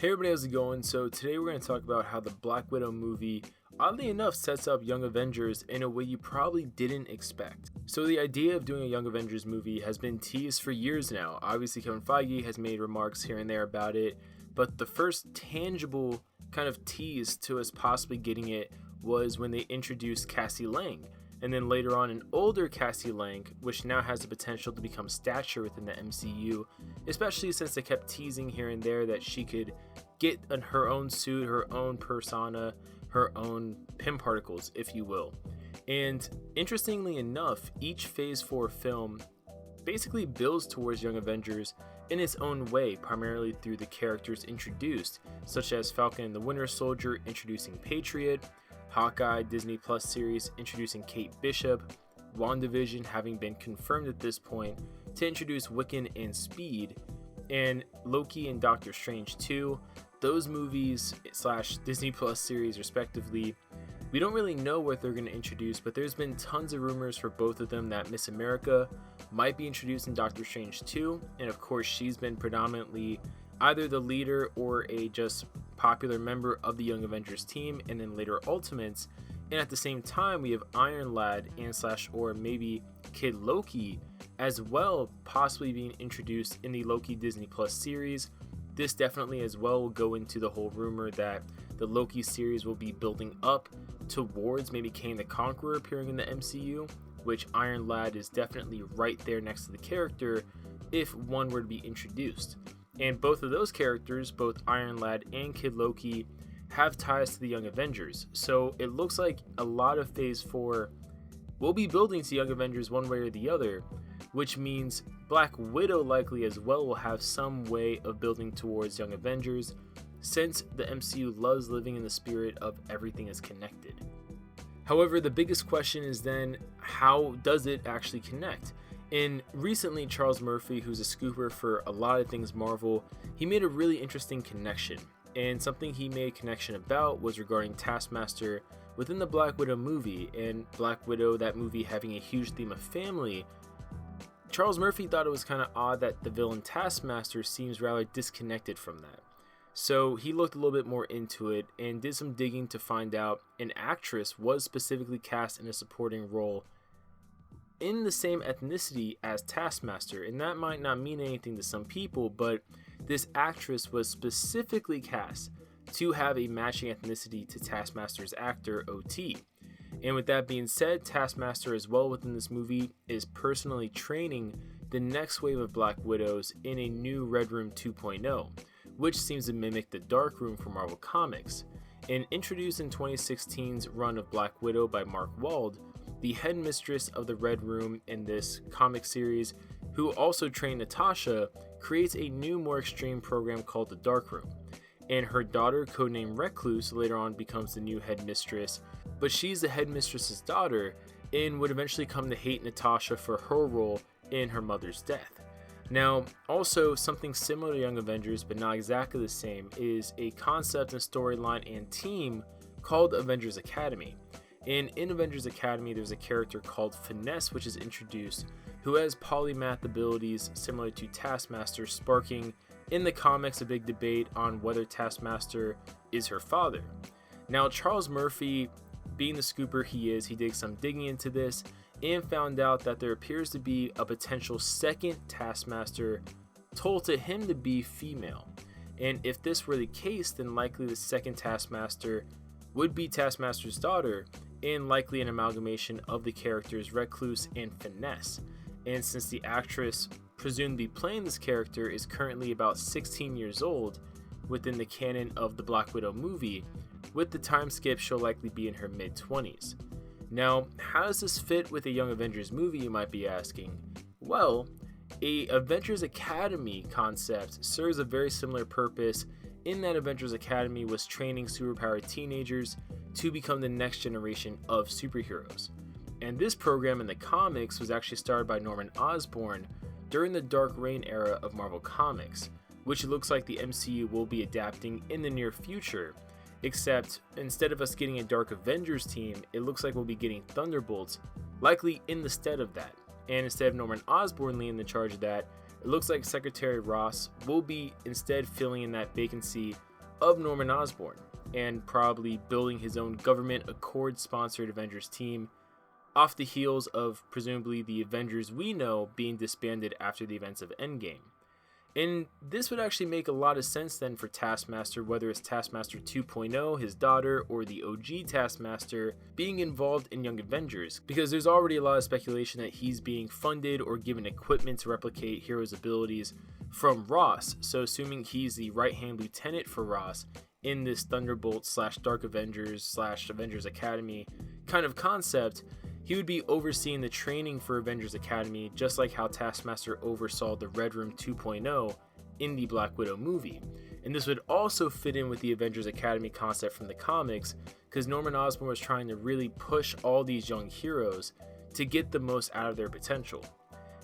Hey everybody, how's it going? So today we're going to talk about how the Black Widow movie, oddly enough, sets up Young Avengers in a way you probably didn't expect. So the idea of doing a Young Avengers movie has been teased for years now. Obviously Kevin Feige has made remarks here and there about it, but the first tangible kind of tease to us possibly getting it was when they introduced Cassie Lang. And then later on, an older Cassie Lang, which now has the potential to become stature within the MCU, especially since they kept teasing here and there that she could get her own suit, her own persona, her own Pym particles, if you will. And interestingly enough, each Phase 4 film basically builds towards Young Avengers in its own way, primarily through the characters introduced, such as Falcon and the Winter Soldier introducing Patriot, Hawkeye Disney Plus series introducing Kate Bishop, WandaVision having been confirmed at this point to introduce Wiccan and Speed, and Loki and Doctor Strange 2. Those movies / Disney Plus series respectively, we don't really know what they're going to introduce, but there's been tons of rumors for both of them that Miss America might be introduced in Doctor Strange 2, and of course she's been predominantly either the leader or a just popular member of the Young Avengers team, and then later Ultimates. And at the same time, we have Iron Lad and / or maybe Kid Loki as well, possibly being introduced in the Loki Disney Plus series. This definitely as well will go into the whole rumor that the Loki series will be building up towards maybe Kang the Conqueror appearing in the MCU, which Iron Lad is definitely right there next to the character if one were to be introduced. And both of those characters, both Iron Lad and Kid Loki, have ties to the Young Avengers. So it looks like a lot of Phase 4 will be building to Young Avengers one way or the other, which means Black Widow likely as well will have some way of building towards Young Avengers, since the MCU loves living in the spirit of everything is connected. However, the biggest question is then, how does it actually connect? And recently, Charles Murphy, who's a scooper for a lot of things Marvel, he made a really interesting connection. And something he made a connection about was regarding Taskmaster within the Black Widow movie, and Black Widow, that movie, having a huge theme of family. Charles Murphy thought it was kind of odd that the villain Taskmaster seems rather disconnected from that. So he looked a little bit more into it and did some digging to find out an actress was specifically cast in a supporting role in the same ethnicity as Taskmaster, and that might not mean anything to some people, but this actress was specifically cast to have a matching ethnicity to Taskmaster's actor, OT. And with that being said, Taskmaster as well within this movie is personally training the next wave of Black Widows in a new Red Room 2.0, which seems to mimic the Dark Room from Marvel Comics. And introduced in 2016's run of Black Widow by Mark Wald, the headmistress of the Red Room in this comic series, who also trained Natasha, creates a new, more extreme program called the Dark Room. And her daughter, codenamed Recluse, later on becomes the new headmistress, but she's the headmistress's daughter and would eventually come to hate Natasha for her role in her mother's death. Now, also something similar to Young Avengers, but not exactly the same, is a concept and storyline and team called Avengers Academy. And in Avengers Academy, there's a character called Finesse, which is introduced, who has polymath abilities similar to Taskmaster, sparking in the comics a big debate on whether Taskmaster is her father. Now, Charles Murphy, being the scooper he is, he did some digging into this and found out that there appears to be a potential second Taskmaster told to him to be female. And if this were the case, then likely the second Taskmaster would be Taskmaster's daughter, and likely an amalgamation of the characters Recluse and Finesse. And since the actress presumed to be playing this character is currently about 16 years old within the canon of the Black Widow movie, with the time skip she'll likely be in her mid-20s. Now, how does this fit with a Young Avengers movie, you might be asking? Well, a Avengers Academy concept serves a very similar purpose in that Avengers Academy was training superpowered teenagers to become the next generation of superheroes. And this program in the comics was actually started by Norman Osborn during the Dark Reign era of Marvel Comics, which it looks like the MCU will be adapting in the near future, except instead of us getting a Dark Avengers team, it looks like we'll be getting Thunderbolts, likely in the stead of that. And instead of Norman Osborn leading the charge of that, it looks like Secretary Ross will be instead filling in that vacancy of Norman Osborn, and probably building his own government Accord-sponsored Avengers team off the heels of presumably the Avengers we know being disbanded after the events of Endgame. And this would actually make a lot of sense then for Taskmaster, whether it's Taskmaster 2.0, his daughter, or the OG Taskmaster being involved in Young Avengers, because there's already a lot of speculation that he's being funded or given equipment to replicate Hero's abilities from Ross. So assuming he's the right-hand lieutenant for Ross in this Thunderbolt / Dark Avengers / Avengers Academy kind of concept, he would be overseeing the training for Avengers Academy, just like how Taskmaster oversaw the Red Room 2.0 in the Black Widow movie. And this would also fit in with the Avengers Academy concept from the comics, because Norman Osborn was trying to really push all these young heroes to get the most out of their potential.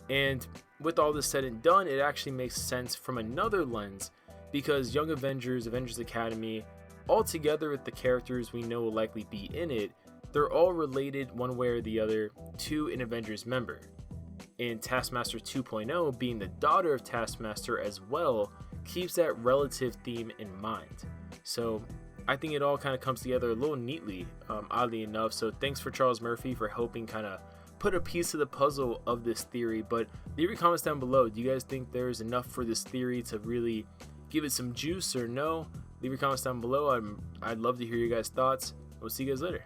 And with all this said and done, it actually makes sense from another lens, because Young Avengers, Avengers Academy, all together with the characters we know will likely be in it, they're all related one way or the other to an Avengers member. And Taskmaster 2.0 being the daughter of Taskmaster as well keeps that relative theme in mind. So I think it all kind of comes together a little neatly, oddly enough. So thanks for Charles Murphy for helping kind of put a piece of the puzzle of this theory. But leave your comments down below. Do you guys think there's enough for this theory to really give it some juice or no? Leave your comments down below. I'd love to hear your guys' thoughts. We'll see you guys later.